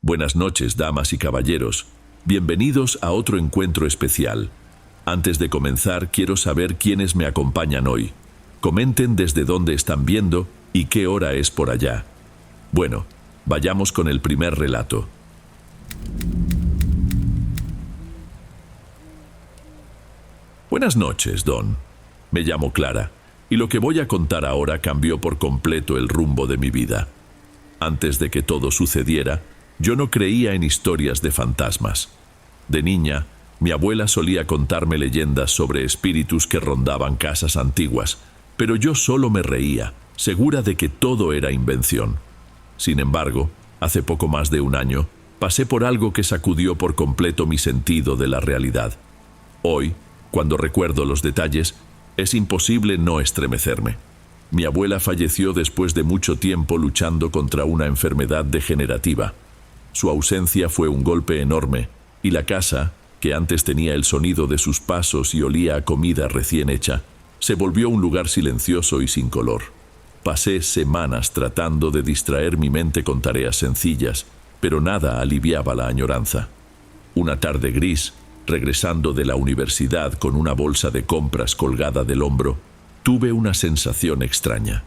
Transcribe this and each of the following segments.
Buenas noches, damas y caballeros. Bienvenidos a otro encuentro especial. Antes de comenzar, quiero saber quiénes me acompañan hoy. Comenten desde dónde están viendo y qué hora es por allá. Bueno, vayamos con el primer relato. Buenas noches, Don. Me llamo Clara, y lo que voy a contar ahora cambió por completo el rumbo de mi vida. Antes de que todo sucediera, yo no creía en historias de fantasmas. De niña, mi abuela solía contarme leyendas sobre espíritus que rondaban casas antiguas, pero yo solo me reía, segura de que todo era invención. Sin embargo, hace poco más de un año, pasé por algo que sacudió por completo mi sentido de la realidad. Hoy, cuando recuerdo los detalles, es imposible no estremecerme. Mi abuela falleció después de mucho tiempo luchando contra una enfermedad degenerativa. Su ausencia fue un golpe enorme, y la casa, que antes tenía el sonido de sus pasos y olía a comida recién hecha, se volvió un lugar silencioso y sin color. Pasé semanas tratando de distraer mi mente con tareas sencillas, pero nada aliviaba la añoranza. Una tarde gris, regresando de la universidad con una bolsa de compras colgada del hombro, tuve una sensación extraña.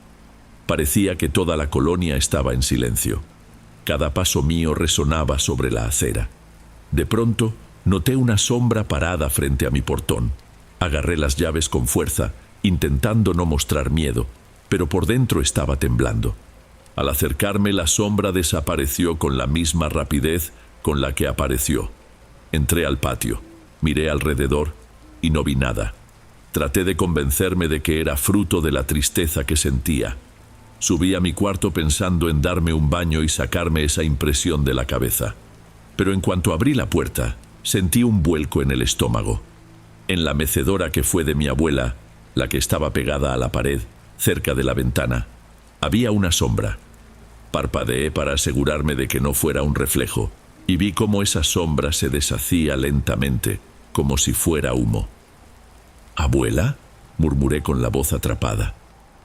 Parecía que toda la colonia estaba en silencio. Cada paso mío resonaba sobre la acera. De pronto, noté una sombra parada frente a mi portón. Agarré las llaves con fuerza, intentando no mostrar miedo, pero por dentro estaba temblando. Al acercarme, la sombra desapareció con la misma rapidez con la que apareció. Entré al patio, miré alrededor y no vi nada. Traté de convencerme de que era fruto de la tristeza que sentía. Subí a mi cuarto pensando en darme un baño y sacarme esa impresión de la cabeza. Pero en cuanto abrí la puerta, sentí un vuelco en el estómago. En la mecedora que fue de mi abuela, la que estaba pegada a la pared, cerca de la ventana, había una sombra. Parpadeé para asegurarme de que no fuera un reflejo, y vi cómo esa sombra se deshacía lentamente, como si fuera humo. ¿Abuela?, murmuré con la voz atrapada.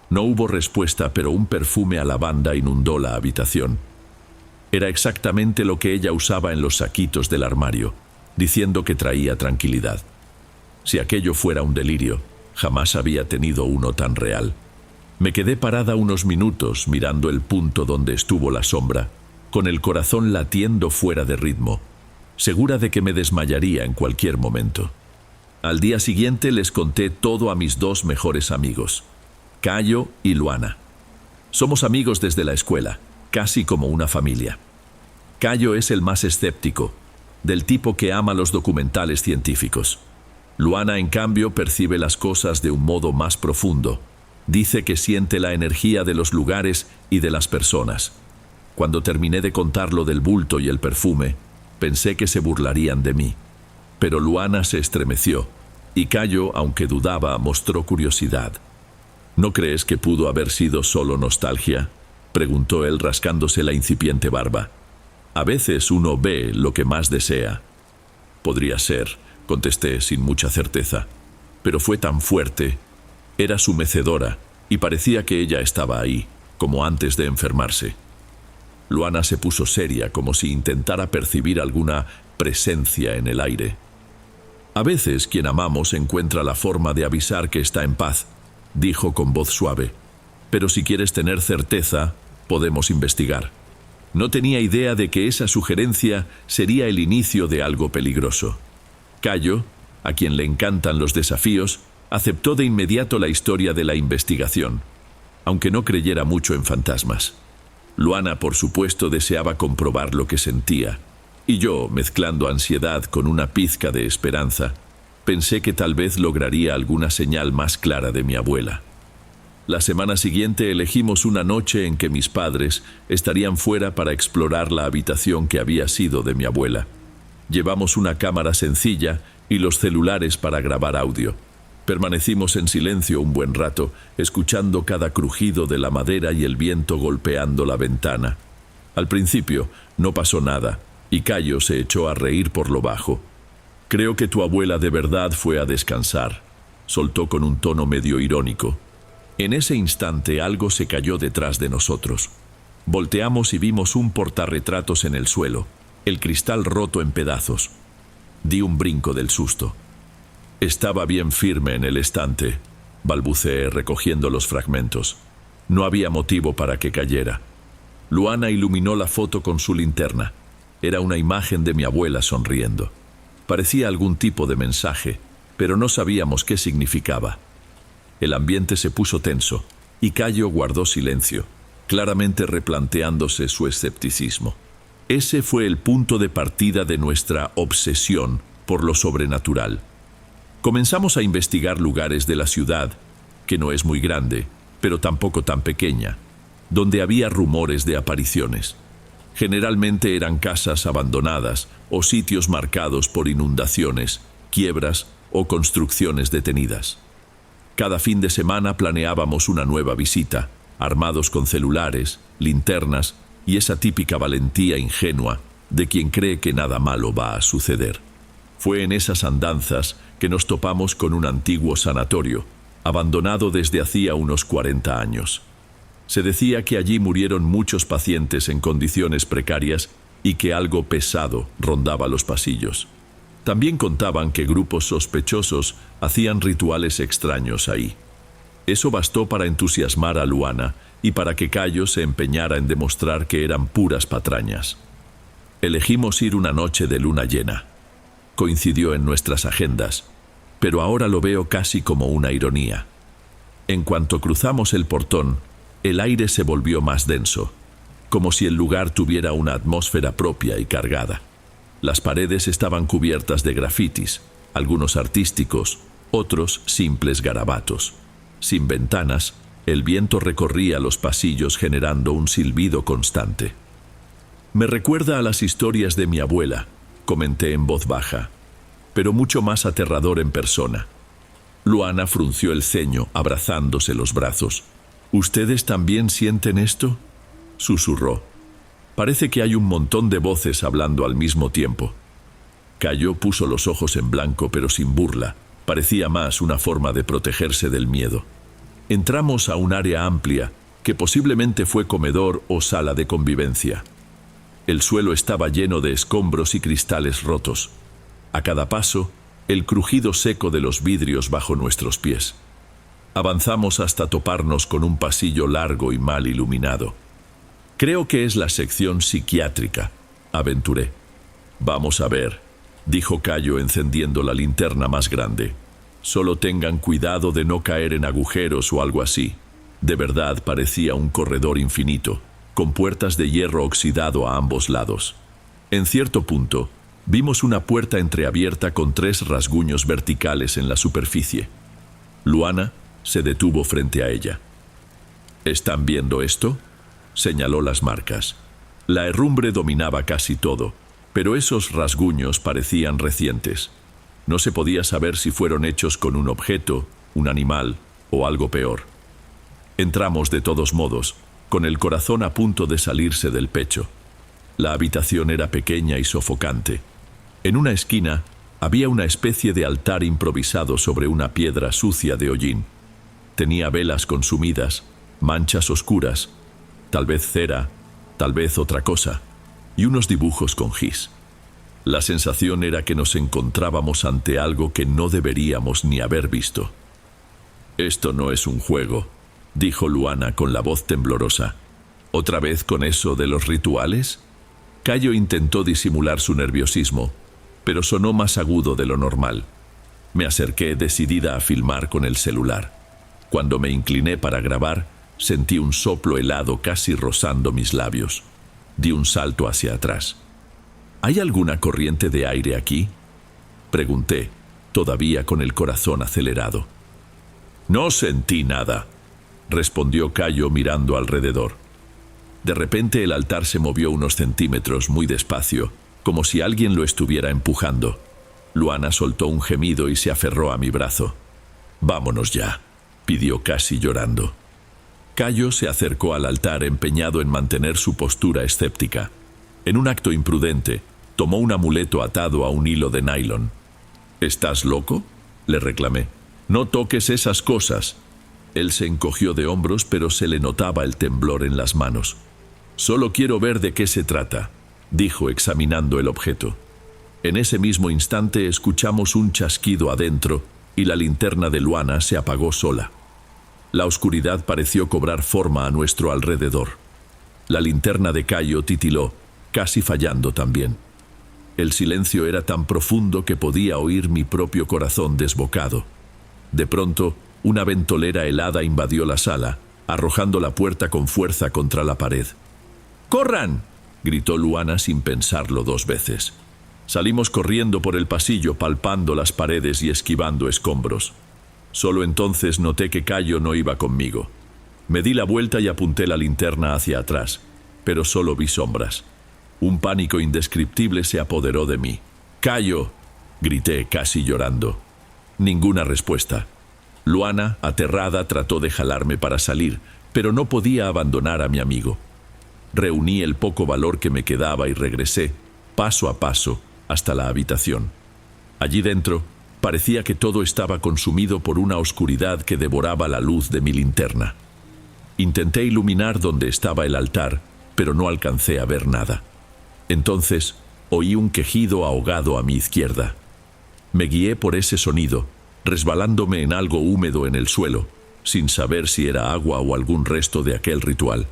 No hubo respuesta, pero un perfume a lavanda inundó la habitación. Era exactamente lo que ella usaba en los saquitos del armario, diciendo que traía tranquilidad. Si aquello fuera un delirio, jamás había tenido uno tan real. Me quedé parada unos minutos mirando el punto donde estuvo la sombra, con el corazón latiendo fuera de ritmo, segura de que me desmayaría en cualquier momento. Al día siguiente les conté todo a mis dos mejores amigos, Cayo y Luana. Somos amigos desde la escuela, casi como una familia. Cayo es el más escéptico, del tipo que ama los documentales científicos. Luana, en cambio, percibe las cosas de un modo más profundo. Dice que siente la energía de los lugares y de las personas. Cuando terminé de contar lo del bulto y el perfume, pensé que se burlarían de mí. Pero Luana se estremeció, y Cayo, aunque dudaba, mostró curiosidad. ¿No crees que pudo haber sido solo nostalgia?, preguntó él rascándose la incipiente barba. A veces uno ve lo que más desea. Podría ser, contesté sin mucha certeza, pero fue tan fuerte. Era su mecedora, y parecía que ella estaba ahí, como antes de enfermarse. Luana se puso seria, como si intentara percibir alguna presencia en el aire. A veces quien amamos encuentra la forma de avisar que está en paz, dijo con voz suave. Pero si quieres tener certeza, podemos investigar. No tenía idea de que esa sugerencia sería el inicio de algo peligroso. Cayo, a quien le encantan los desafíos, aceptó de inmediato la historia de la investigación, aunque no creyera mucho en fantasmas. Luana, por supuesto, deseaba comprobar lo que sentía, y yo, mezclando ansiedad con una pizca de esperanza, pensé que tal vez lograría alguna señal más clara de mi abuela. La semana siguiente elegimos una noche en que mis padres estarían fuera para explorar la habitación que había sido de mi abuela. Llevamos una cámara sencilla y los celulares para grabar audio. Permanecimos en silencio un buen rato, escuchando cada crujido de la madera y el viento golpeando la ventana. Al principio no pasó nada, y Cayo se echó a reír por lo bajo. «Creo que tu abuela de verdad fue a descansar», soltó con un tono medio irónico. En ese instante algo se cayó detrás de nosotros. Volteamos y vimos un portarretratos en el suelo, el cristal roto en pedazos. Di un brinco del susto. Estaba bien firme en el estante, balbuceé recogiendo los fragmentos. No había motivo para que cayera. Luana iluminó la foto con su linterna. Era una imagen de mi abuela sonriendo. Parecía algún tipo de mensaje, pero no sabíamos qué significaba. El ambiente se puso tenso, y Cayo guardó silencio, claramente replanteándose su escepticismo. Ese fue el punto de partida de nuestra obsesión por lo sobrenatural. Comenzamos a investigar lugares de la ciudad, que no es muy grande, pero tampoco tan pequeña, donde había rumores de apariciones. Generalmente eran casas abandonadas o sitios marcados por inundaciones, quiebras o construcciones detenidas. Cada fin de semana planeábamos una nueva visita, armados con celulares, linternas y esa típica valentía ingenua de quien cree que nada malo va a suceder. Fue en esas andanzas que nos topamos con un antiguo sanatorio, abandonado desde hacía unos 40 años. Se decía que allí murieron muchos pacientes en condiciones precarias y que algo pesado rondaba los pasillos. También contaban que grupos sospechosos hacían rituales extraños ahí. Eso bastó para entusiasmar a Luana y para que Cayo se empeñara en demostrar que eran puras patrañas. Elegimos ir una noche de luna llena. Coincidió en nuestras agendas, pero ahora lo veo casi como una ironía. En cuanto cruzamos el portón, el aire se volvió más denso, como si el lugar tuviera una atmósfera propia y cargada. Las paredes estaban cubiertas de grafitis, algunos artísticos, otros simples garabatos. Sin ventanas, el viento recorría los pasillos generando un silbido constante. Me recuerda a las historias de mi abuela, comenté en voz baja, pero mucho más aterrador en persona. Luana frunció el ceño, abrazándose los brazos. ¿Ustedes también sienten esto?, susurró. Parece que hay un montón de voces hablando al mismo tiempo. Cayo puso los ojos en blanco, pero sin burla. Parecía más una forma de protegerse del miedo. Entramos a un área amplia, que posiblemente fue comedor o sala de convivencia. El suelo estaba lleno de escombros y cristales rotos. A cada paso, el crujido seco de los vidrios bajo nuestros pies. Avanzamos hasta toparnos con un pasillo largo y mal iluminado. Creo que es la sección psiquiátrica, aventuré. Vamos a ver, dijo Cayo encendiendo la linterna más grande. Solo tengan cuidado de no caer en agujeros o algo así. De verdad parecía un corredor infinito, con puertas de hierro oxidado a ambos lados. En cierto punto, vimos una puerta entreabierta con 3 rasguños verticales en la superficie. Luana se detuvo frente a ella. ¿Están viendo esto?, señaló las marcas. La herrumbre dominaba casi todo, pero esos rasguños parecían recientes. No se podía saber si fueron hechos con un objeto, un animal o algo peor. Entramos de todos modos, con el corazón a punto de salirse del pecho. La habitación era pequeña y sofocante. En una esquina había una especie de altar improvisado sobre una piedra sucia de hollín. Tenía velas consumidas, manchas oscuras, tal vez cera, tal vez otra cosa, y unos dibujos con gis. La sensación era que nos encontrábamos ante algo que no deberíamos ni haber visto. «Esto no es un juego», dijo Luana con la voz temblorosa. «¿Otra vez con eso de los rituales?» Cayo intentó disimular su nerviosismo, pero sonó más agudo de lo normal. Me acerqué decidida a filmar con el celular. Cuando me incliné para grabar, sentí un soplo helado casi rozando mis labios. Di un salto hacia atrás. ¿Hay alguna corriente de aire aquí?, pregunté, todavía con el corazón acelerado. «No sentí nada», respondió Cayo mirando alrededor. De repente el altar se movió unos centímetros muy despacio, como si alguien lo estuviera empujando. Luana soltó un gemido y se aferró a mi brazo. «Vámonos ya», pidió casi llorando. Cayo se acercó al altar empeñado en mantener su postura escéptica. En un acto imprudente, tomó un amuleto atado a un hilo de nylon. «¿Estás loco?», le reclamé. «No toques esas cosas». Él se encogió de hombros, pero se le notaba el temblor en las manos. «Solo quiero ver de qué se trata». dijo examinando el objeto. En ese mismo instante escuchamos un chasquido adentro y la linterna de Luana se apagó sola. La oscuridad pareció cobrar forma a nuestro alrededor. La linterna de Cayo titiló, casi fallando también. El silencio era tan profundo que podía oír mi propio corazón desbocado. De pronto, una ventolera helada invadió la sala, arrojando la puerta con fuerza contra la pared. ¡Corran!, gritó Luana sin pensarlo 2 veces. Salimos corriendo por el pasillo, palpando las paredes y esquivando escombros. Solo entonces noté que Cayo no iba conmigo. Me di la vuelta y apunté la linterna hacia atrás, pero solo vi sombras. Un pánico indescriptible se apoderó de mí. ¡Cayo!, grité casi llorando. Ninguna respuesta. Luana, aterrada, trató de jalarme para salir, pero no podía abandonar a mi amigo. Reuní el poco valor que me quedaba y regresé, paso a paso, hasta la habitación. Allí dentro, parecía que todo estaba consumido por una oscuridad que devoraba la luz de mi linterna. Intenté iluminar donde estaba el altar, pero no alcancé a ver nada. Entonces, oí un quejido ahogado a mi izquierda. Me guié por ese sonido, resbalándome en algo húmedo en el suelo, sin saber si era agua o algún resto de aquel ritual.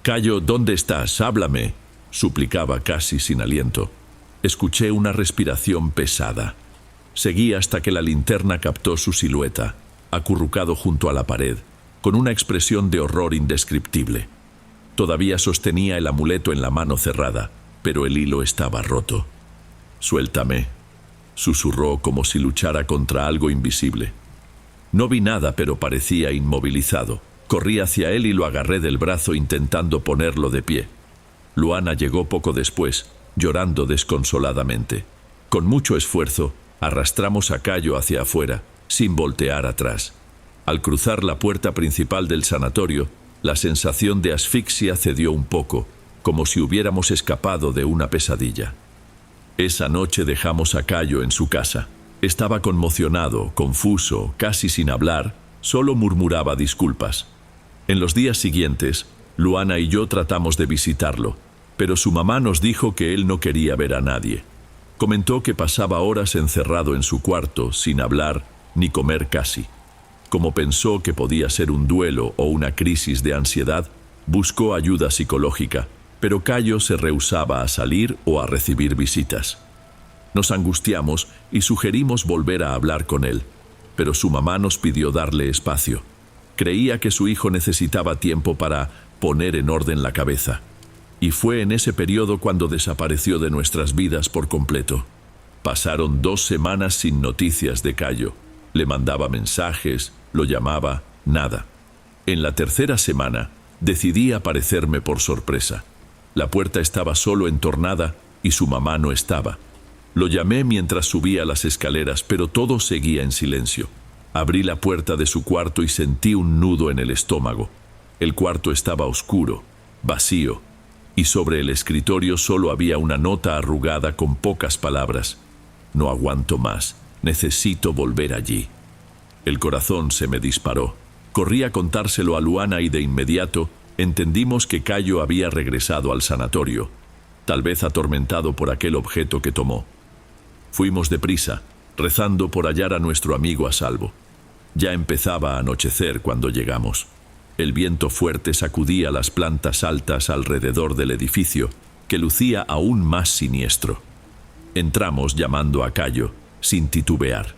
«Cayo, ¿dónde estás? Háblame», suplicaba casi sin aliento. Escuché una respiración pesada. Seguí hasta que la linterna captó su silueta, acurrucado junto a la pared, con una expresión de horror indescriptible. Todavía sostenía el amuleto en la mano cerrada, pero el hilo estaba roto. «Suéltame», susurró como si luchara contra algo invisible. No vi nada, pero parecía inmovilizado. Corrí hacia él y lo agarré del brazo intentando ponerlo de pie. Luana llegó poco después, llorando desconsoladamente. Con mucho esfuerzo, arrastramos a Cayo hacia afuera, sin voltear atrás. Al cruzar la puerta principal del sanatorio, la sensación de asfixia cedió un poco, como si hubiéramos escapado de una pesadilla. Esa noche dejamos a Cayo en su casa. Estaba conmocionado, confuso, casi sin hablar, solo murmuraba disculpas. En los días siguientes, Luana y yo tratamos de visitarlo, pero su mamá nos dijo que él no quería ver a nadie. Comentó que pasaba horas encerrado en su cuarto, sin hablar ni comer casi. Como pensó que podía ser un duelo o una crisis de ansiedad, buscó ayuda psicológica, pero Cayo se rehusaba a salir o a recibir visitas. Nos angustiamos y sugerimos volver a hablar con él, pero su mamá nos pidió darle espacio. Creía que su hijo necesitaba tiempo para poner en orden la cabeza. Y fue en ese periodo cuando desapareció de nuestras vidas por completo. Pasaron 2 semanas sin noticias de Cayo. Le mandaba mensajes, lo llamaba, nada. En la 3ª semana, decidí aparecerme por sorpresa. La puerta estaba solo entornada y su mamá no estaba. Lo llamé mientras subía las escaleras, pero todo seguía en silencio. Abrí la puerta de su cuarto y sentí un nudo en el estómago. El cuarto estaba oscuro, vacío, y sobre el escritorio solo había una nota arrugada con pocas palabras. «No aguanto más, necesito volver allí». El corazón se me disparó. Corrí a contárselo a Luana y de inmediato entendimos que Cayo había regresado al sanatorio, tal vez atormentado por aquel objeto que tomó. Fuimos deprisa, rezando por hallar a nuestro amigo a salvo. Ya empezaba a anochecer cuando llegamos. El viento fuerte sacudía las plantas altas alrededor del edificio, que lucía aún más siniestro. Entramos llamando a Cayo, sin titubear.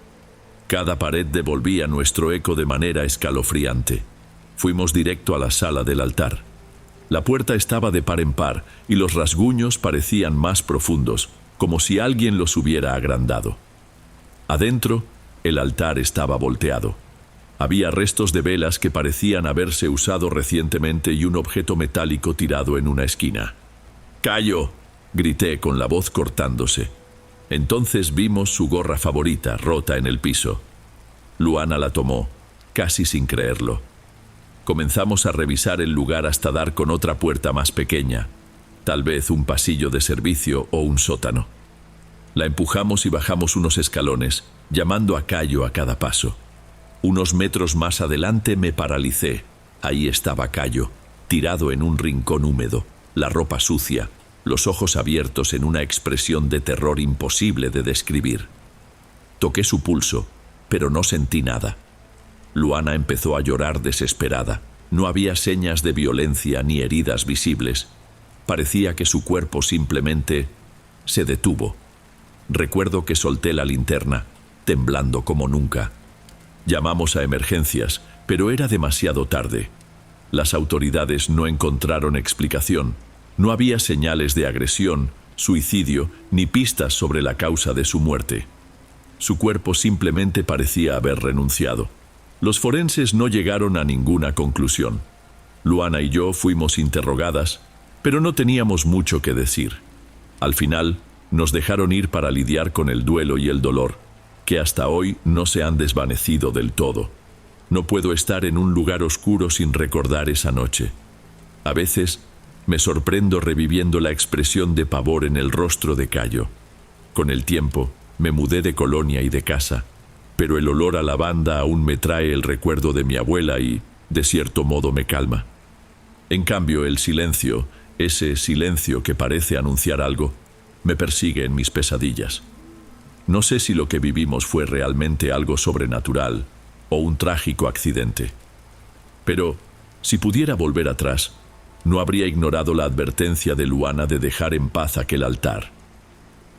Cada pared devolvía nuestro eco de manera escalofriante. Fuimos directo a la sala del altar. La puerta estaba de par en par y los rasguños parecían más profundos, como si alguien los hubiera agrandado. Adentro, el altar estaba volteado. Había restos de velas que parecían haberse usado recientemente y un objeto metálico tirado en una esquina. «¡Cayo!», grité con la voz cortándose. Entonces vimos su gorra favorita rota en el piso. Luana la tomó, casi sin creerlo. Comenzamos a revisar el lugar hasta dar con otra puerta más pequeña, tal vez un pasillo de servicio o un sótano. La empujamos y bajamos unos escalones, llamando a Cayo a cada paso. Unos metros más adelante me paralicé. Ahí estaba Cayo, tirado en un rincón húmedo, la ropa sucia, los ojos abiertos en una expresión de terror imposible de describir. Toqué su pulso, pero no sentí nada. Luana empezó a llorar desesperada. No había señas de violencia ni heridas visibles. Parecía que su cuerpo simplemente se detuvo. Recuerdo que solté la linterna, temblando como nunca. Llamamos a emergencias, pero era demasiado tarde. Las autoridades no encontraron explicación. No había señales de agresión, suicidio, ni pistas sobre la causa de su muerte. Su cuerpo simplemente parecía haber renunciado. Los forenses no llegaron a ninguna conclusión. Luana y yo fuimos interrogadas, pero no teníamos mucho que decir. Al final, nos dejaron ir para lidiar con el duelo y el dolor, que hasta hoy no se han desvanecido del todo. No puedo estar en un lugar oscuro sin recordar esa noche. A veces, me sorprendo reviviendo la expresión de pavor en el rostro de Cayo. Con el tiempo, me mudé de colonia y de casa, pero el olor a lavanda aún me trae el recuerdo de mi abuela y, de cierto modo, me calma. En cambio, el silencio, ese silencio que parece anunciar algo, me persigue en mis pesadillas. No sé si lo que vivimos fue realmente algo sobrenatural o un trágico accidente. Pero, si pudiera volver atrás, no habría ignorado la advertencia de Luana de dejar en paz aquel altar.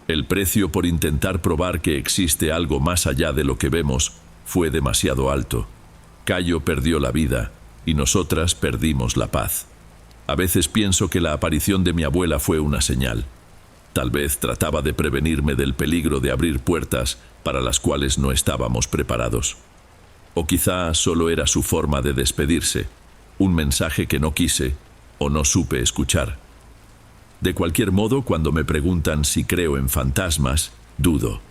El precio por intentar probar que existe algo más allá de lo que vemos fue demasiado alto. Cayo perdió la vida y nosotras perdimos la paz. A veces pienso que la aparición de mi abuela fue una señal. Tal vez trataba de prevenirme del peligro de abrir puertas para las cuales no estábamos preparados. O quizá solo era su forma de despedirse, un mensaje que no quise o no supe escuchar. De cualquier modo, cuando me preguntan si creo en fantasmas, dudo.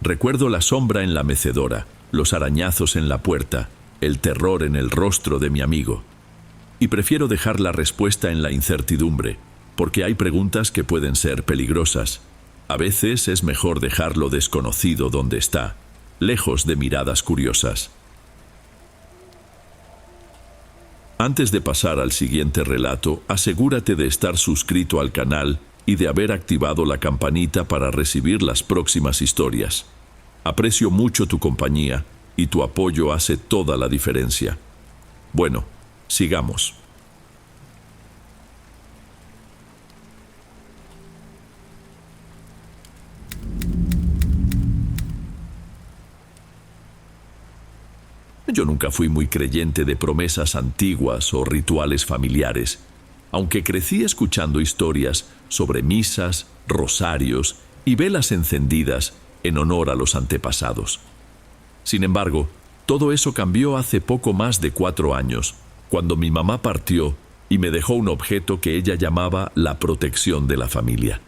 Recuerdo la sombra en la mecedora, los arañazos en la puerta, el terror en el rostro de mi amigo. Y prefiero dejar la respuesta en la incertidumbre, porque hay preguntas que pueden ser peligrosas. A veces es mejor dejar lo desconocido donde está, lejos de miradas curiosas. Antes de pasar al siguiente relato, asegúrate de estar suscrito al canal y de haber activado la campanita para recibir las próximas historias. Aprecio mucho tu compañía y tu apoyo hace toda la diferencia. Bueno, sigamos. Yo nunca fui muy creyente de promesas antiguas o rituales familiares, aunque crecí escuchando historias sobre misas, rosarios y velas encendidas en honor a los antepasados. Sin embargo, todo eso cambió hace poco más de 4 años, cuando mi mamá partió y me dejó un objeto que ella llamaba la protección de la familia.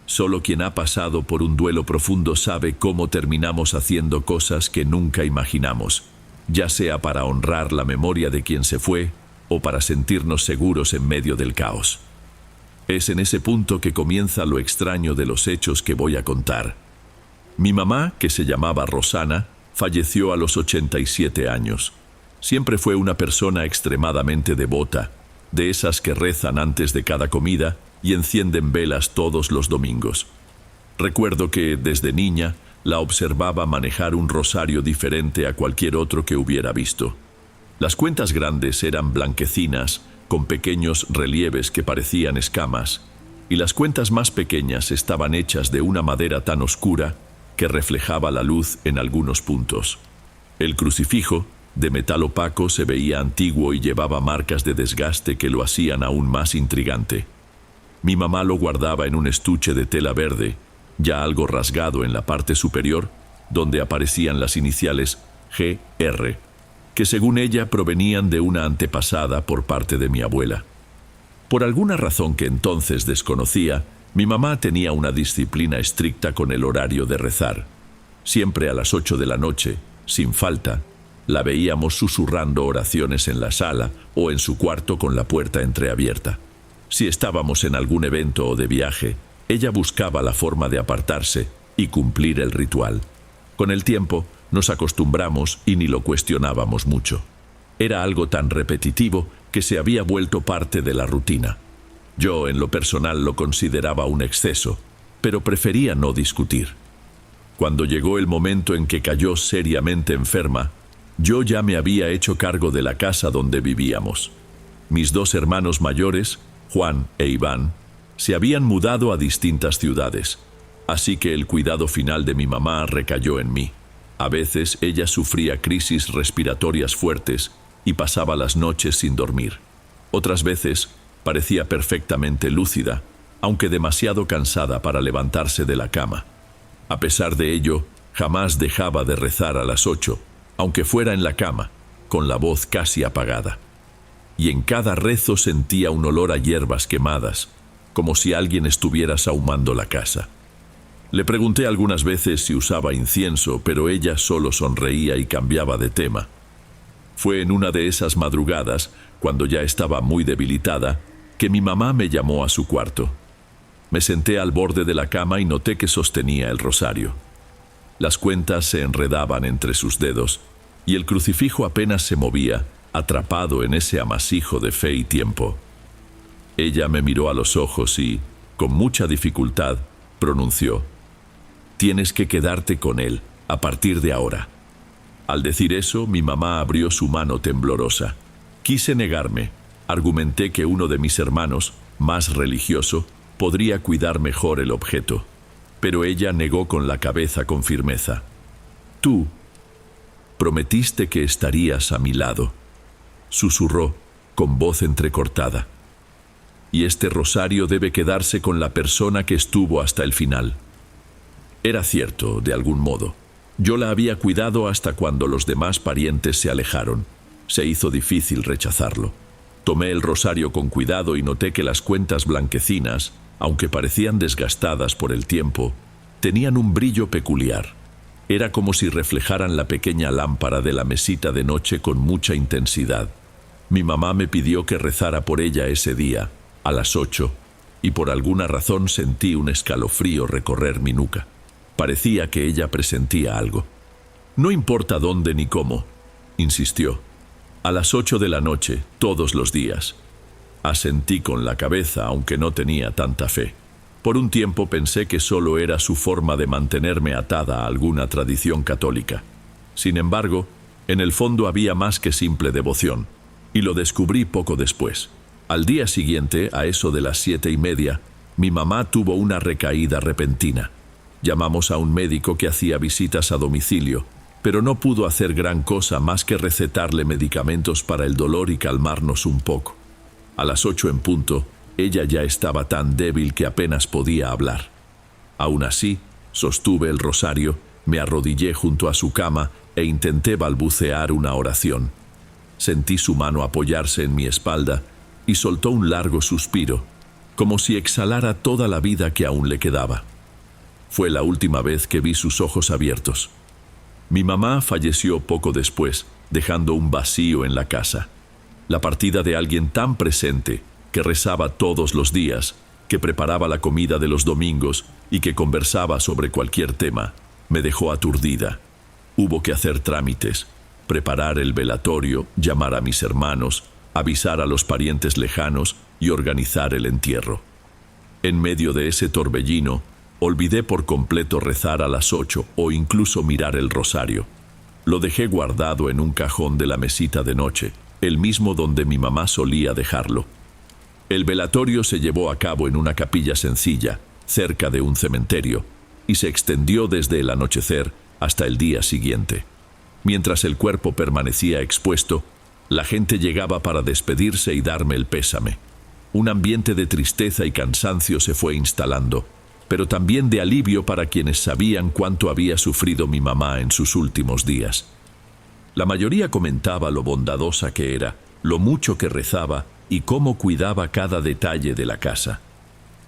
Solo quien ha pasado por un duelo profundo sabe cómo terminamos haciendo cosas que nunca imaginamos, ya sea para honrar la memoria de quien se fue o para sentirnos seguros en medio del caos. Es en ese punto que comienza lo extraño de los hechos que voy a contar. Mi mamá, que se llamaba Rosana, falleció a los 87 años. Siempre fue una persona extremadamente devota, de esas que rezan antes de cada comida y encienden velas todos los domingos. Recuerdo que, desde niña, la observaba manejar un rosario diferente a cualquier otro que hubiera visto. Las cuentas grandes eran blanquecinas, con pequeños relieves que parecían escamas, y las cuentas más pequeñas estaban hechas de una madera tan oscura que reflejaba la luz en algunos puntos. El crucifijo, de metal opaco, se veía antiguo y llevaba marcas de desgaste que lo hacían aún más intrigante. Mi mamá lo guardaba en un estuche de tela verde, ya algo rasgado en la parte superior, donde aparecían las iniciales GR, que según ella provenían de una antepasada por parte de mi abuela. Por alguna razón que entonces desconocía, mi mamá tenía una disciplina estricta con el horario de rezar. Siempre a las 8 de la noche, sin falta, la veíamos susurrando oraciones en la sala o en su cuarto con la puerta entreabierta. Si estábamos en algún evento o de viaje, ella buscaba la forma de apartarse y cumplir el ritual. Con el tiempo, nos acostumbramos y ni lo cuestionábamos mucho. Era algo tan repetitivo que se había vuelto parte de la rutina. Yo, en lo personal, lo consideraba un exceso, pero prefería no discutir. Cuando llegó el momento en que cayó seriamente enferma, yo ya me había hecho cargo de la casa donde vivíamos. Mis dos hermanos mayores, Juan e Iván, se habían mudado a distintas ciudades, así que el cuidado final de mi mamá recayó en mí. A veces ella sufría crisis respiratorias fuertes y pasaba las noches sin dormir. Otras veces parecía perfectamente lúcida, aunque demasiado cansada para levantarse de la cama. A pesar de ello, jamás dejaba de rezar a las 8, aunque fuera en la cama, con la voz casi apagada. Y en cada rezo sentía un olor a hierbas quemadas, como si alguien estuviera sahumando la casa. Le pregunté algunas veces si usaba incienso, pero ella solo sonreía y cambiaba de tema. Fue en una de esas madrugadas, cuando ya estaba muy debilitada, que mi mamá me llamó a su cuarto. Me senté al borde de la cama y noté que sostenía el rosario. Las cuentas se enredaban entre sus dedos, y el crucifijo apenas se movía, atrapado en ese amasijo de fe y tiempo. Ella me miró a los ojos y, con mucha dificultad, pronunció: «Tienes que quedarte con él, a partir de ahora». Al decir eso, mi mamá abrió su mano temblorosa. Quise negarme. Argumenté que uno de mis hermanos, más religioso, podría cuidar mejor el objeto. Pero ella negó con la cabeza con firmeza. «Tú prometiste que estarías a mi lado», susurró, con voz entrecortada. «Y este rosario debe quedarse con la persona que estuvo hasta el final». Era cierto, de algún modo. Yo la había cuidado hasta cuando los demás parientes se alejaron. Se hizo difícil rechazarlo. Tomé el rosario con cuidado y noté que las cuentas blanquecinas, aunque parecían desgastadas por el tiempo, tenían un brillo peculiar. Era como si reflejaran la pequeña lámpara de la mesita de noche con mucha intensidad. Mi mamá me pidió que rezara por ella ese día, a las 8, y por alguna razón sentí un escalofrío recorrer mi nuca. Parecía que ella presentía algo. «No importa dónde ni cómo», insistió. «A las 8 de la noche, todos los días». Asentí con la cabeza, aunque no tenía tanta fe. Por un tiempo pensé que solo era su forma de mantenerme atada a alguna tradición católica. Sin embargo, en el fondo había más que simple devoción, y lo descubrí poco después. Al día siguiente, a eso de las 7:30, mi mamá tuvo una recaída repentina. Llamamos a un médico que hacía visitas a domicilio, pero no pudo hacer gran cosa más que recetarle medicamentos para el dolor y calmarnos un poco. A las 8 en punto, ella ya estaba tan débil que apenas podía hablar. Aún así, sostuve el rosario, me arrodillé junto a su cama e intenté balbucear una oración. Sentí su mano apoyarse en mi espalda y soltó un largo suspiro, como si exhalara toda la vida que aún le quedaba. Fue la última vez que vi sus ojos abiertos. Mi mamá falleció poco después, dejando un vacío en la casa. La partida de alguien tan presente, que rezaba todos los días, que preparaba la comida de los domingos y que conversaba sobre cualquier tema, me dejó aturdida. Hubo que hacer trámites, preparar el velatorio, llamar a mis hermanos, avisar a los parientes lejanos y organizar el entierro. En medio de ese torbellino, olvidé por completo rezar a las 8 o incluso mirar el rosario. Lo dejé guardado en un cajón de la mesita de noche, el mismo donde mi mamá solía dejarlo. El velatorio se llevó a cabo en una capilla sencilla, cerca de un cementerio, y se extendió desde el anochecer hasta el día siguiente. Mientras el cuerpo permanecía expuesto, la gente llegaba para despedirse y darme el pésame. Un ambiente de tristeza y cansancio se fue instalando, pero también de alivio para quienes sabían cuánto había sufrido mi mamá en sus últimos días. La mayoría comentaba lo bondadosa que era, lo mucho que rezaba y cómo cuidaba cada detalle de la casa.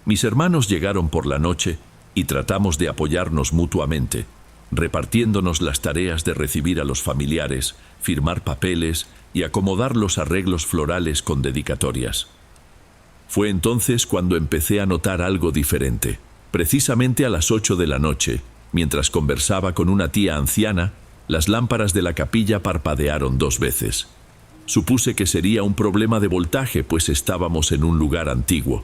Mis hermanos llegaron por la noche y tratamos de apoyarnos mutuamente, repartiéndonos las tareas de recibir a los familiares, firmar papeles y acomodar los arreglos florales con dedicatorias. Fue entonces cuando empecé a notar algo diferente. Precisamente a las 8 de la noche, mientras conversaba con una tía anciana, las lámparas de la capilla parpadearon 2 veces. Supuse que sería un problema de voltaje, pues estábamos en un lugar antiguo.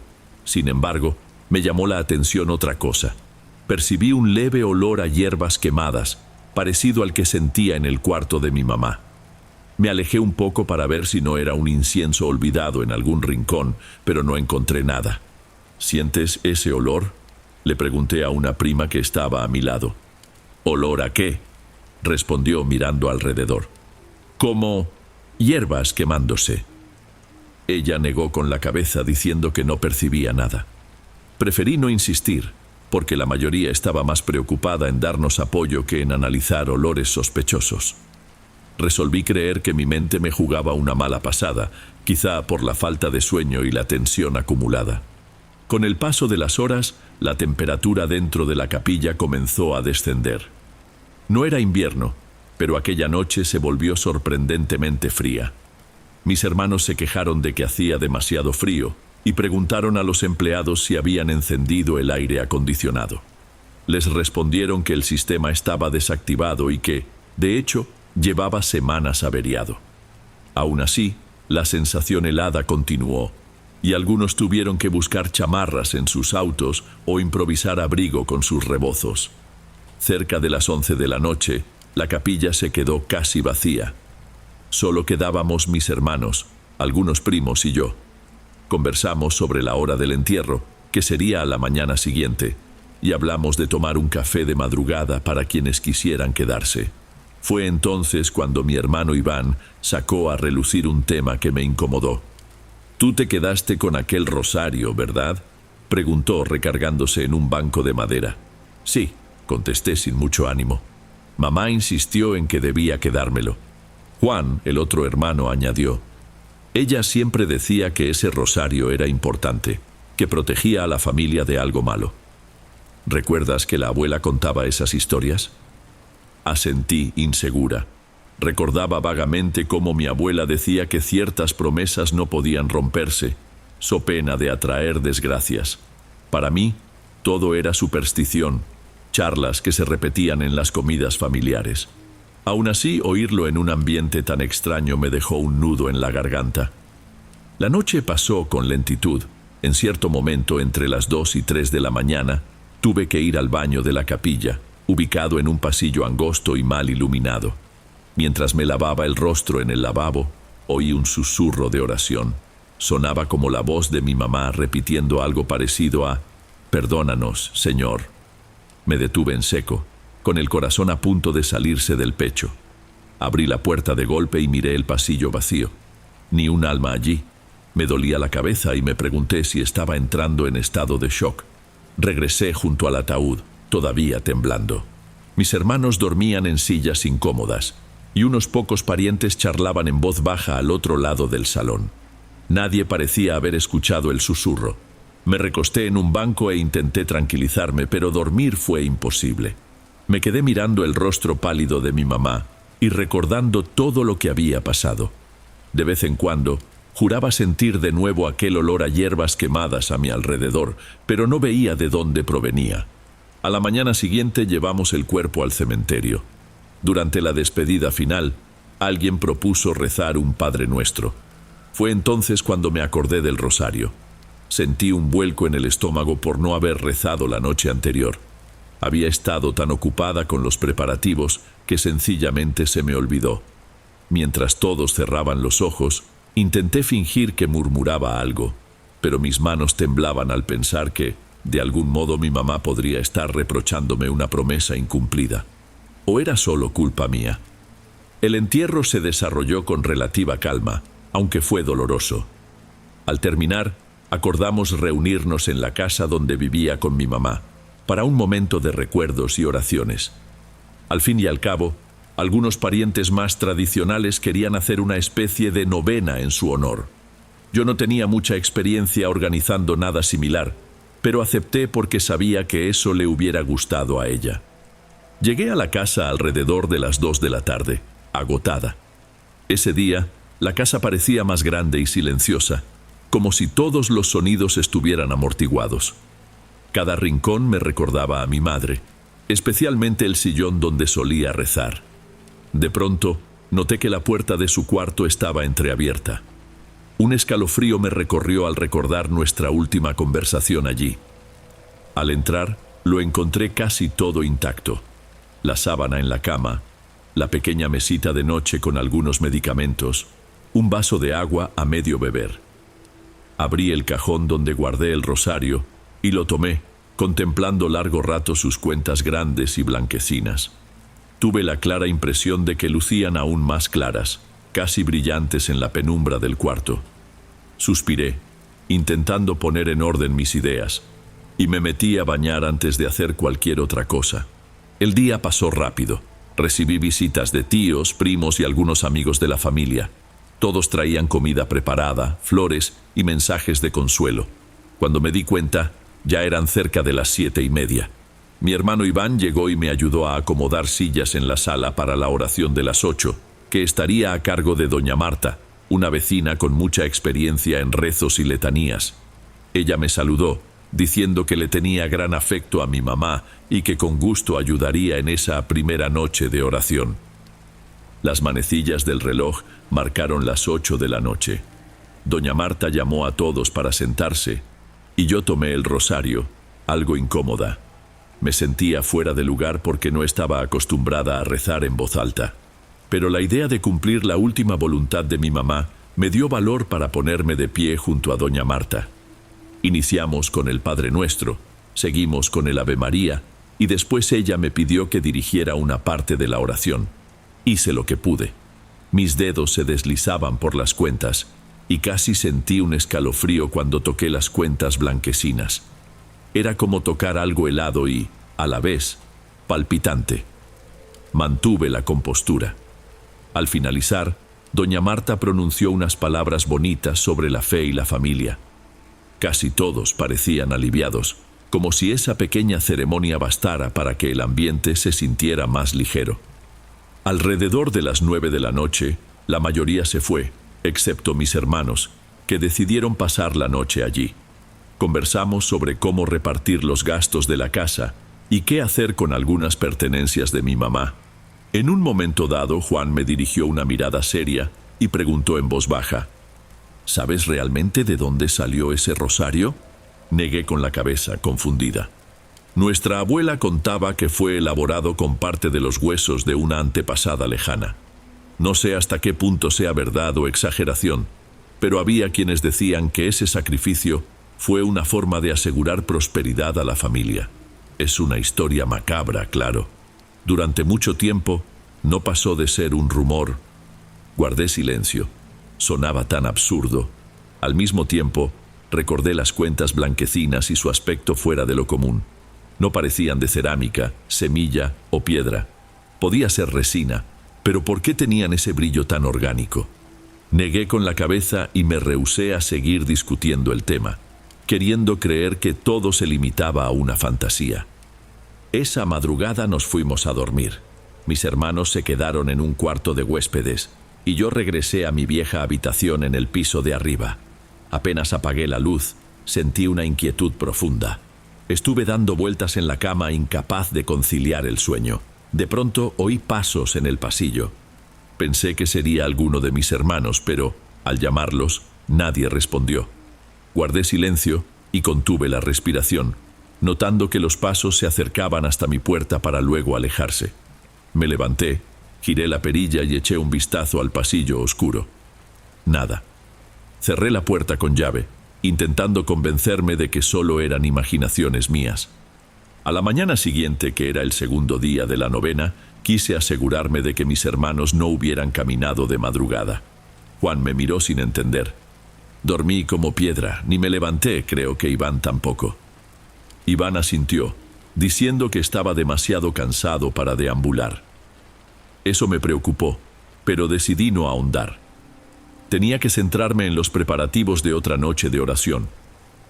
Sin embargo, me llamó la atención otra cosa. Percibí un leve olor a hierbas quemadas, parecido al que sentía en el cuarto de mi mamá. Me alejé un poco para ver si no era un incienso olvidado en algún rincón, pero no encontré nada. ¿Sientes ese olor?, le pregunté a una prima que estaba a mi lado. ¿Olor a qué?, respondió mirando alrededor. Como hierbas quemándose. Ella negó con la cabeza diciendo que no percibía nada. Preferí no insistir, porque la mayoría estaba más preocupada en darnos apoyo que en analizar olores sospechosos. Resolví creer que mi mente me jugaba una mala pasada, quizá por la falta de sueño y la tensión acumulada. Con el paso de las horas, la temperatura dentro de la capilla comenzó a descender. No era invierno, pero aquella noche se volvió sorprendentemente fría. Mis hermanos se quejaron de que hacía demasiado frío y preguntaron a los empleados si habían encendido el aire acondicionado. Les respondieron que el sistema estaba desactivado y que, de hecho, llevaba semanas averiado. Aún así, la sensación helada continuó, y algunos tuvieron que buscar chamarras en sus autos o improvisar abrigo con sus rebozos. Cerca de las 11 de la noche, la capilla se quedó casi vacía. Solo quedábamos mis hermanos, algunos primos y yo. Conversamos sobre la hora del entierro, que sería a la mañana siguiente, y hablamos de tomar un café de madrugada para quienes quisieran quedarse. Fue entonces cuando mi hermano Iván sacó a relucir un tema que me incomodó. «Tú te quedaste con aquel rosario, ¿verdad?», preguntó recargándose en un banco de madera. «Sí», contesté sin mucho ánimo. Mamá insistió en que debía quedármelo. Juan, el otro hermano, añadió: «Ella siempre decía que ese rosario era importante, que protegía a la familia de algo malo». ¿Recuerdas que la abuela contaba esas historias? Asentí, insegura. Recordaba vagamente cómo mi abuela decía que ciertas promesas no podían romperse, so pena de atraer desgracias. Para mí, todo era superstición, charlas que se repetían en las comidas familiares. Aún así, oírlo en un ambiente tan extraño me dejó un nudo en la garganta. La noche pasó con lentitud. En cierto momento, entre las 2 y 3 de la mañana, tuve que ir al baño de la capilla, ubicado en un pasillo angosto y mal iluminado. Mientras me lavaba el rostro en el lavabo, oí un susurro de oración. Sonaba como la voz de mi mamá repitiendo algo parecido a «Perdónanos, Señor». Me detuve en seco, con el corazón a punto de salirse del pecho. Abrí la puerta de golpe y miré el pasillo vacío. Ni un alma allí. Me dolía la cabeza y me pregunté si estaba entrando en estado de shock. Regresé junto al ataúd, todavía temblando. Mis hermanos dormían en sillas incómodas, y unos pocos parientes charlaban en voz baja al otro lado del salón. Nadie parecía haber escuchado el susurro. Me recosté en un banco e intenté tranquilizarme, pero dormir fue imposible. Me quedé mirando el rostro pálido de mi mamá y recordando todo lo que había pasado. De vez en cuando, juraba sentir de nuevo aquel olor a hierbas quemadas a mi alrededor, pero no veía de dónde provenía. A la mañana siguiente llevamos el cuerpo al cementerio. Durante la despedida final, alguien propuso rezar un Padre Nuestro. Fue entonces cuando me acordé del rosario. Sentí un vuelco en el estómago por no haber rezado la noche anterior. Había estado tan ocupada con los preparativos que sencillamente se me olvidó. Mientras todos cerraban los ojos, intenté fingir que murmuraba algo, pero mis manos temblaban al pensar que, de algún modo, mi mamá podría estar reprochándome una promesa incumplida. ¿O era solo culpa mía? El entierro se desarrolló con relativa calma, aunque fue doloroso. Al terminar, acordamos reunirnos en la casa donde vivía con mi mamá, para un momento de recuerdos y oraciones. Al fin y al cabo, algunos parientes más tradicionales querían hacer una especie de novena en su honor. Yo no tenía mucha experiencia organizando nada similar, pero acepté porque sabía que eso le hubiera gustado a ella. Llegué a la casa alrededor de las 2 de la tarde, agotada. Ese día, la casa parecía más grande y silenciosa, como si todos los sonidos estuvieran amortiguados. Cada rincón me recordaba a mi madre, especialmente el sillón donde solía rezar. De pronto, noté que la puerta de su cuarto estaba entreabierta. Un escalofrío me recorrió al recordar nuestra última conversación allí. Al entrar, lo encontré casi todo intacto. La sábana en la cama, la pequeña mesita de noche con algunos medicamentos, un vaso de agua a medio beber. Abrí el cajón donde guardé el rosario y lo tomé, contemplando largo rato sus cuentas grandes y blanquecinas. Tuve la clara impresión de que lucían aún más claras, casi brillantes en la penumbra del cuarto. Suspiré, intentando poner en orden mis ideas, y me metí a bañar antes de hacer cualquier otra cosa. El día pasó rápido. Recibí visitas de tíos, primos y algunos amigos de la familia. Todos traían comida preparada, flores y mensajes de consuelo. Cuando me di cuenta, ya eran cerca de las 7:30. Mi hermano Iván llegó y me ayudó a acomodar sillas en la sala para la oración de las 8, que estaría a cargo de doña Marta, una vecina con mucha experiencia en rezos y letanías. Ella me saludó, diciendo que le tenía gran afecto a mi mamá y que con gusto ayudaría en esa primera noche de oración. Las manecillas del reloj marcaron las 8 de la noche. Doña Marta llamó a todos para sentarse y yo tomé el rosario, algo incómoda. Me sentía fuera de lugar porque no estaba acostumbrada a rezar en voz alta. Pero la idea de cumplir la última voluntad de mi mamá me dio valor para ponerme de pie junto a doña Marta. Iniciamos con el Padre Nuestro, seguimos con el Ave María y después ella me pidió que dirigiera una parte de la oración. Hice lo que pude. Mis dedos se deslizaban por las cuentas y casi sentí un escalofrío cuando toqué las cuentas blanquecinas. Era como tocar algo helado y, a la vez, palpitante. Mantuve la compostura. Al finalizar, doña Marta pronunció unas palabras bonitas sobre la fe y la familia. Casi todos parecían aliviados, como si esa pequeña ceremonia bastara para que el ambiente se sintiera más ligero. Alrededor de las 9 de la noche, la mayoría se fue, excepto mis hermanos, que decidieron pasar la noche allí. Conversamos sobre cómo repartir los gastos de la casa y qué hacer con algunas pertenencias de mi mamá. En un momento dado, Juan me dirigió una mirada seria y preguntó en voz baja: ¿sabes realmente de dónde salió ese rosario? Negué con la cabeza, confundida. Nuestra abuela contaba que fue elaborado con parte de los huesos de una antepasada lejana. No sé hasta qué punto sea verdad o exageración, pero había quienes decían que ese sacrificio fue una forma de asegurar prosperidad a la familia. Es una historia macabra, claro. Durante mucho tiempo no pasó de ser un rumor. Guardé silencio. Sonaba tan absurdo. Al mismo tiempo, recordé las cuentas blanquecinas y su aspecto fuera de lo común. No parecían de cerámica, semilla o piedra. Podía ser resina, pero ¿por qué tenían ese brillo tan orgánico? Negué con la cabeza y me rehusé a seguir discutiendo el tema, queriendo creer que todo se limitaba a una fantasía. Esa madrugada nos fuimos a dormir. Mis hermanos se quedaron en un cuarto de huéspedes y yo regresé a mi vieja habitación en el piso de arriba. Apenas apagué la luz, sentí una inquietud profunda. Estuve dando vueltas en la cama, incapaz de conciliar el sueño. De pronto oí pasos en el pasillo. Pensé que sería alguno de mis hermanos, pero, al llamarlos, nadie respondió. Guardé silencio y contuve la respiración, notando que los pasos se acercaban hasta mi puerta para luego alejarse. Me levanté, giré la perilla y eché un vistazo al pasillo oscuro. Nada. Cerré la puerta con llave, intentando convencerme de que solo eran imaginaciones mías. A la mañana siguiente, que era el segundo día de la novena, quise asegurarme de que mis hermanos no hubieran caminado de madrugada. Juan me miró sin entender. Dormí como piedra, ni me levanté, creo que Iván tampoco. Iván asintió, diciendo que estaba demasiado cansado para deambular. Eso me preocupó, pero decidí no ahondar. Tenía que centrarme en los preparativos de otra noche de oración,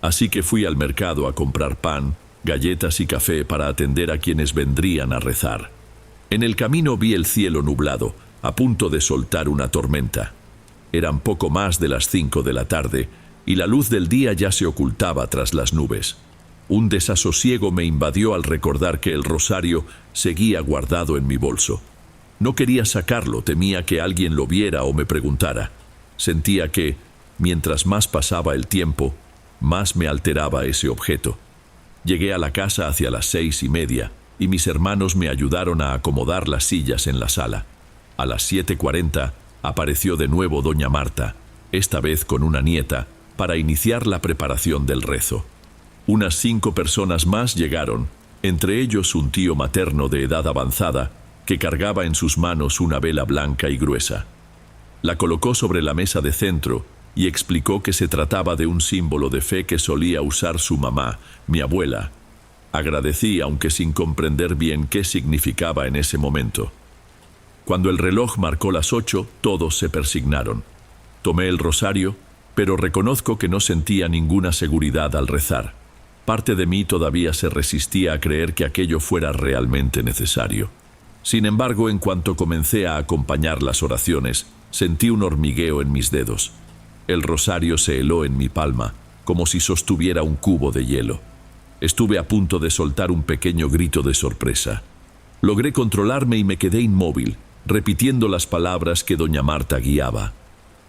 así que fui al mercado a comprar pan, galletas y café para atender a quienes vendrían a rezar. En el camino vi el cielo nublado, a punto de soltar una tormenta. Eran poco más de las 5 de la tarde y la luz del día ya se ocultaba tras las nubes. Un desasosiego me invadió al recordar que el rosario seguía guardado en mi bolso. No quería sacarlo, temía que alguien lo viera o me preguntara. Sentía que, Mientras más pasaba el tiempo, más me alteraba ese objeto. Llegué a la casa hacia las 6:30 y mis hermanos me ayudaron a acomodar las sillas en la sala. A las 7:40 apareció de nuevo doña Marta, esta vez con una nieta, para iniciar la preparación del rezo. Unas 5 personas más llegaron, entre ellos un tío materno de edad avanzada, que cargaba en sus manos una vela blanca y gruesa. La colocó sobre la mesa de centro y explicó que se trataba de un símbolo de fe que solía usar su mamá, mi abuela. Agradecí, aunque sin comprender bien qué significaba en ese momento. Cuando el reloj marcó las 8, todos se persignaron. Tomé el rosario, pero reconozco que no sentía ninguna seguridad al rezar. Parte de mí todavía se resistía a creer que aquello fuera realmente necesario. Sin embargo, en cuanto comencé a acompañar las oraciones, sentí un hormigueo en mis dedos. El rosario se heló en mi palma, como si sostuviera un cubo de hielo. Estuve a punto de soltar un pequeño grito de sorpresa. Logré controlarme y me quedé inmóvil, repitiendo las palabras que doña Marta guiaba.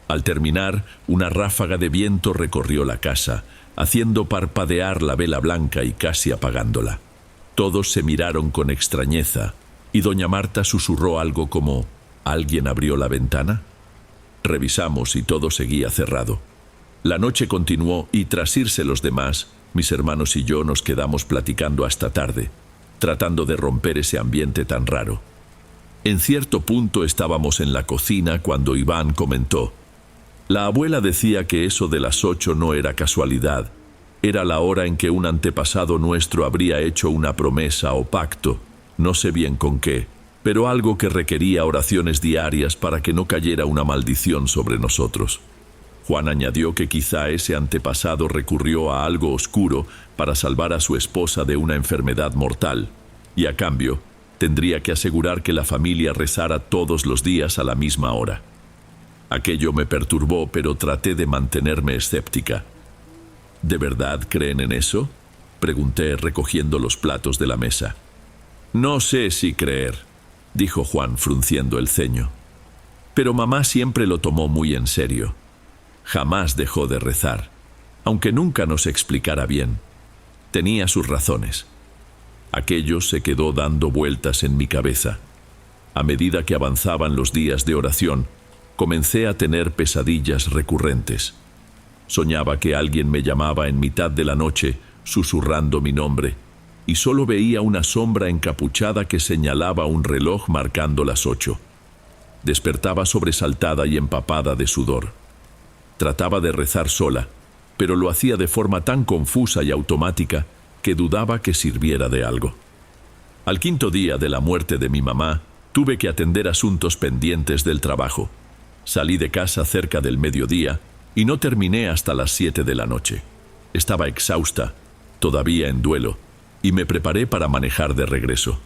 Al terminar, una ráfaga de viento recorrió la casa, haciendo parpadear la vela blanca y casi apagándola. Todos se miraron con extrañeza, y doña Marta susurró algo como: ¿alguien abrió la ventana? Revisamos y todo seguía cerrado. La noche continuó y tras irse los demás, mis hermanos y yo nos quedamos platicando hasta tarde, tratando de romper ese ambiente tan raro. En cierto punto estábamos en la cocina cuando Iván comentó: la abuela decía que eso de las 8 no era casualidad, era la hora en que un antepasado nuestro habría hecho una promesa o pacto, no sé bien con qué, pero algo que requería oraciones diarias para que no cayera una maldición sobre nosotros. Juan añadió que quizá ese antepasado recurrió a algo oscuro para salvar a su esposa de una enfermedad mortal, y a cambio, tendría que asegurar que la familia rezara todos los días a la misma hora. Aquello me perturbó, pero traté de mantenerme escéptica. ¿De verdad creen en eso?, pregunté recogiendo los platos de la mesa. No sé si creer, dijo Juan frunciendo el ceño. Pero mamá siempre lo tomó muy en serio. Jamás dejó de rezar, aunque nunca nos explicara bien. Tenía sus razones. Aquello se quedó dando vueltas en mi cabeza. A medida que avanzaban los días de oración, comencé a tener pesadillas recurrentes. Soñaba que alguien me llamaba en mitad de la noche, susurrando mi nombre, y solo veía una sombra encapuchada que señalaba un reloj marcando las 8. Despertaba sobresaltada y empapada de sudor. Trataba de rezar sola, pero lo hacía de forma tan confusa y automática que dudaba que sirviera de algo. Al 5.º día de la muerte de mi mamá, tuve que atender asuntos pendientes del trabajo. Salí de casa cerca del mediodía y no terminé hasta las 7 de la noche. Estaba exhausta, todavía en duelo, y me preparé para manejar de regreso.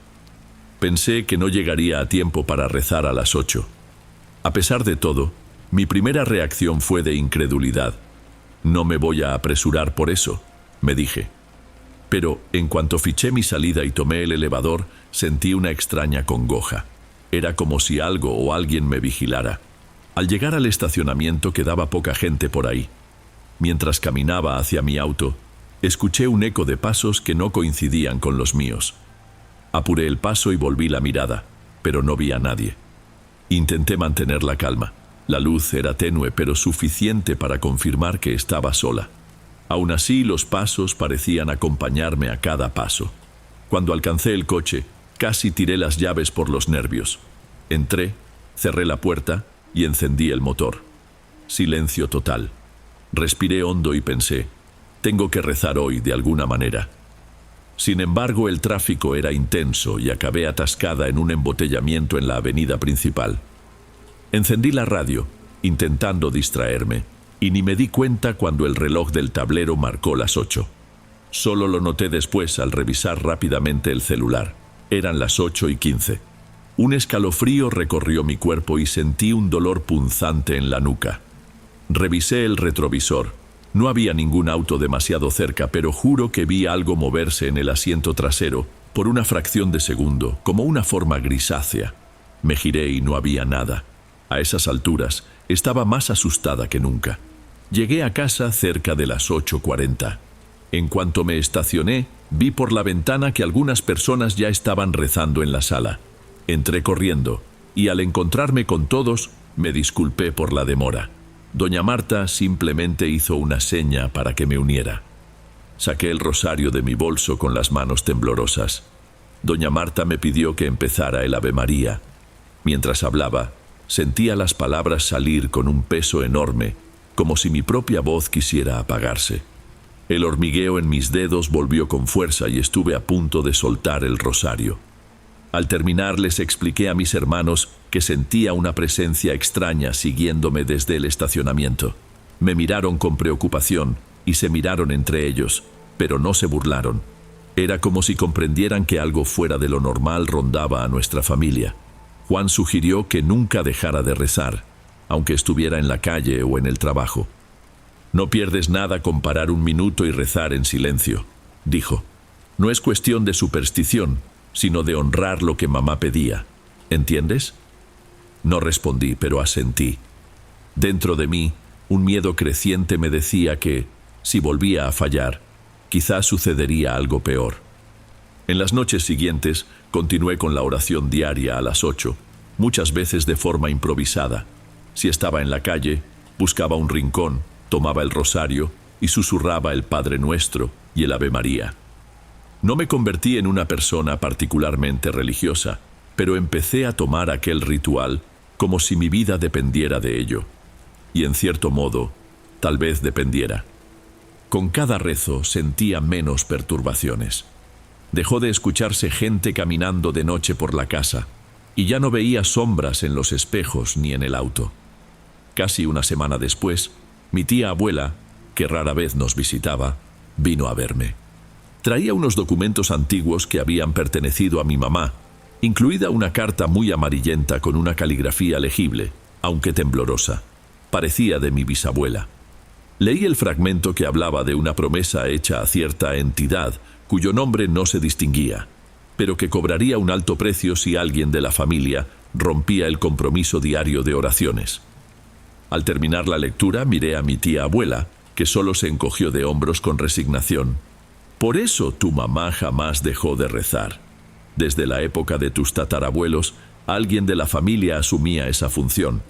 Pensé que no llegaría a tiempo para rezar a las 8. A pesar de todo, mi primera reacción fue de incredulidad. No me voy a apresurar por eso, me dije. Pero, en cuanto fiché mi salida y tomé el elevador, sentí una extraña congoja. Era como si algo o alguien me vigilara. Al llegar al estacionamiento quedaba poca gente por ahí. Mientras caminaba hacia mi auto, escuché un eco de pasos que no coincidían con los míos. Apuré el paso y volví la mirada, pero no vi a nadie. Intenté mantener la calma. La luz era tenue, pero suficiente para confirmar que estaba sola. Aún así, los pasos parecían acompañarme a cada paso. Cuando alcancé el coche, casi tiré las llaves por los nervios. Entré, cerré la puerta y encendí el motor. Silencio total. Respiré hondo y pensé: tengo que rezar hoy de alguna manera. Sin embargo, el tráfico era intenso y acabé atascada en un embotellamiento en la avenida principal. Encendí la radio, intentando distraerme, y ni me di cuenta cuando el reloj del tablero marcó las 8. Solo lo noté después al revisar rápidamente el celular. Eran las 8:15. Un escalofrío recorrió mi cuerpo y sentí un dolor punzante en la nuca. Revisé el retrovisor. No había ningún auto demasiado cerca, pero juro que vi algo moverse en el asiento trasero por una fracción de segundo, como una forma grisácea. Me giré y no había nada. A esas alturas, estaba más asustada que nunca. Llegué a casa cerca de las 8:40. En cuanto me estacioné, vi por la ventana que algunas personas ya estaban rezando en la sala. Entré corriendo, y al encontrarme con todos, me disculpé por la demora. Doña Marta simplemente hizo una seña para que me uniera. Saqué el rosario de mi bolso con las manos temblorosas. Doña Marta me pidió que empezara el Ave María. Mientras hablaba, sentía las palabras salir con un peso enorme, como si mi propia voz quisiera apagarse. El hormigueo en mis dedos volvió con fuerza y estuve a punto de soltar el rosario. Al terminar les expliqué a mis hermanos que sentía una presencia extraña siguiéndome desde el estacionamiento. Me miraron con preocupación y se miraron entre ellos, pero no se burlaron. Era como si comprendieran que algo fuera de lo normal rondaba a nuestra familia. Juan sugirió que nunca dejara de rezar, aunque estuviera en la calle o en el trabajo. «No pierdes nada con parar un minuto y rezar en silencio», dijo. «No es cuestión de superstición, sino de honrar lo que mamá pedía. ¿Entiendes?» No respondí, pero asentí. Dentro de mí, un miedo creciente me decía que, si volvía a fallar, quizás sucedería algo peor. En las noches siguientes, continué con la oración diaria a las 8, muchas veces de forma improvisada. Si estaba en la calle, buscaba un rincón, tomaba el rosario y susurraba el Padre Nuestro y el Ave María. No me convertí en una persona particularmente religiosa, pero empecé a tomar aquel ritual como si mi vida dependiera de ello. Y en cierto modo, tal vez dependiera. Con cada rezo sentía menos perturbaciones. Dejó de escucharse gente caminando de noche por la casa, y ya no veía sombras en los espejos ni en el auto. Casi una semana después, mi tía abuela, que rara vez nos visitaba, vino a verme. Traía unos documentos antiguos que habían pertenecido a mi mamá, incluida una carta muy amarillenta con una caligrafía legible, aunque temblorosa. Parecía de mi bisabuela. Leí el fragmento que hablaba de una promesa hecha a cierta entidad cuyo nombre no se distinguía, pero que cobraría un alto precio si alguien de la familia rompía el compromiso diario de oraciones. Al terminar la lectura miré a mi tía abuela, que solo se encogió de hombros con resignación. «Por eso tu mamá jamás dejó de rezar. Desde la época de tus tatarabuelos, alguien de la familia asumía esa función.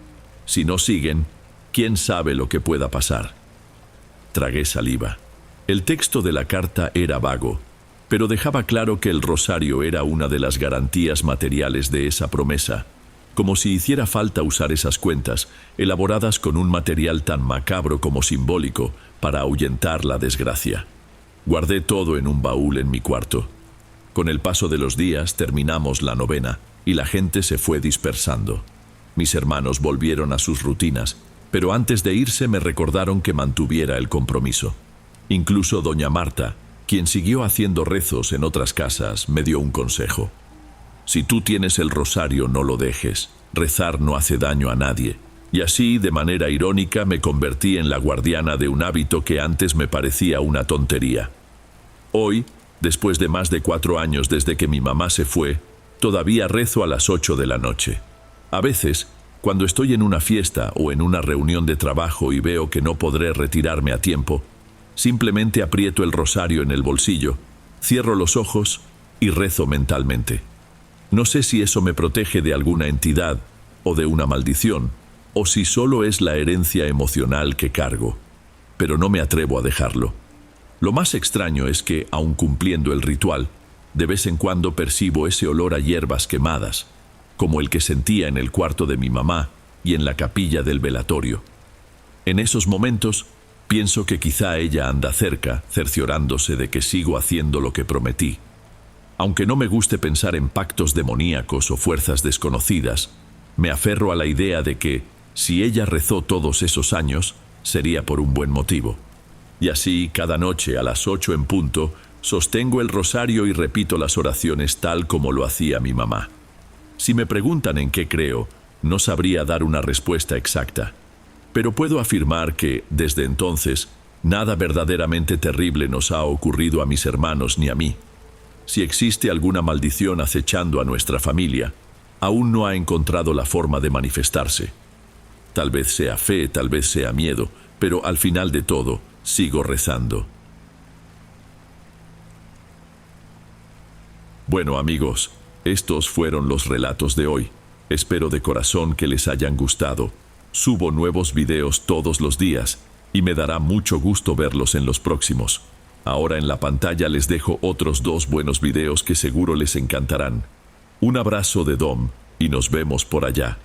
Si no siguen, ¿quién sabe lo que pueda pasar?» Tragué saliva. El texto de la carta era vago, pero dejaba claro que el rosario era una de las garantías materiales de esa promesa, como si hiciera falta usar esas cuentas, elaboradas con un material tan macabro como simbólico, para ahuyentar la desgracia. Guardé todo en un baúl en mi cuarto. Con el paso de los días terminamos la novena, y la gente se fue dispersando. Mis hermanos volvieron a sus rutinas, pero antes de irse me recordaron que mantuviera el compromiso. Incluso doña Marta, quien siguió haciendo rezos en otras casas, me dio un consejo. «Si tú tienes el rosario, no lo dejes. Rezar no hace daño a nadie». Y así, de manera irónica, me convertí en la guardiana de un hábito que antes me parecía una tontería. Hoy, después de más de 4 años desde que mi mamá se fue, todavía rezo a las 8 de la noche. A veces, cuando estoy en una fiesta o en una reunión de trabajo y veo que no podré retirarme a tiempo, simplemente aprieto el rosario en el bolsillo, cierro los ojos y rezo mentalmente. No sé si eso me protege de alguna entidad o de una maldición, o si solo es la herencia emocional que cargo, pero no me atrevo a dejarlo. Lo más extraño es que, aun cumpliendo el ritual, de vez en cuando percibo ese olor a hierbas quemadas, como el que sentía en el cuarto de mi mamá y en la capilla del velatorio. En esos momentos, pienso que quizá ella anda cerca, cerciorándose de que sigo haciendo lo que prometí. Aunque no me guste pensar en pactos demoníacos o fuerzas desconocidas, me aferro a la idea de que, si ella rezó todos esos años, sería por un buen motivo. Y así, cada noche a las 8 en punto, sostengo el rosario y repito las oraciones tal como lo hacía mi mamá. Si me preguntan en qué creo, no sabría dar una respuesta exacta, pero puedo afirmar que, desde entonces, nada verdaderamente terrible nos ha ocurrido a mis hermanos ni a mí. Si existe alguna maldición acechando a nuestra familia, aún no ha encontrado la forma de manifestarse. Tal vez sea fe, tal vez sea miedo, pero al final de todo, sigo rezando. Bueno, amigos, estos fueron los relatos de hoy. Espero de corazón que les hayan gustado. Subo nuevos videos todos los días y me dará mucho gusto verlos en los próximos. Ahora en la pantalla les dejo otros 2 buenos videos que seguro les encantarán. Un abrazo de Dom y nos vemos por allá.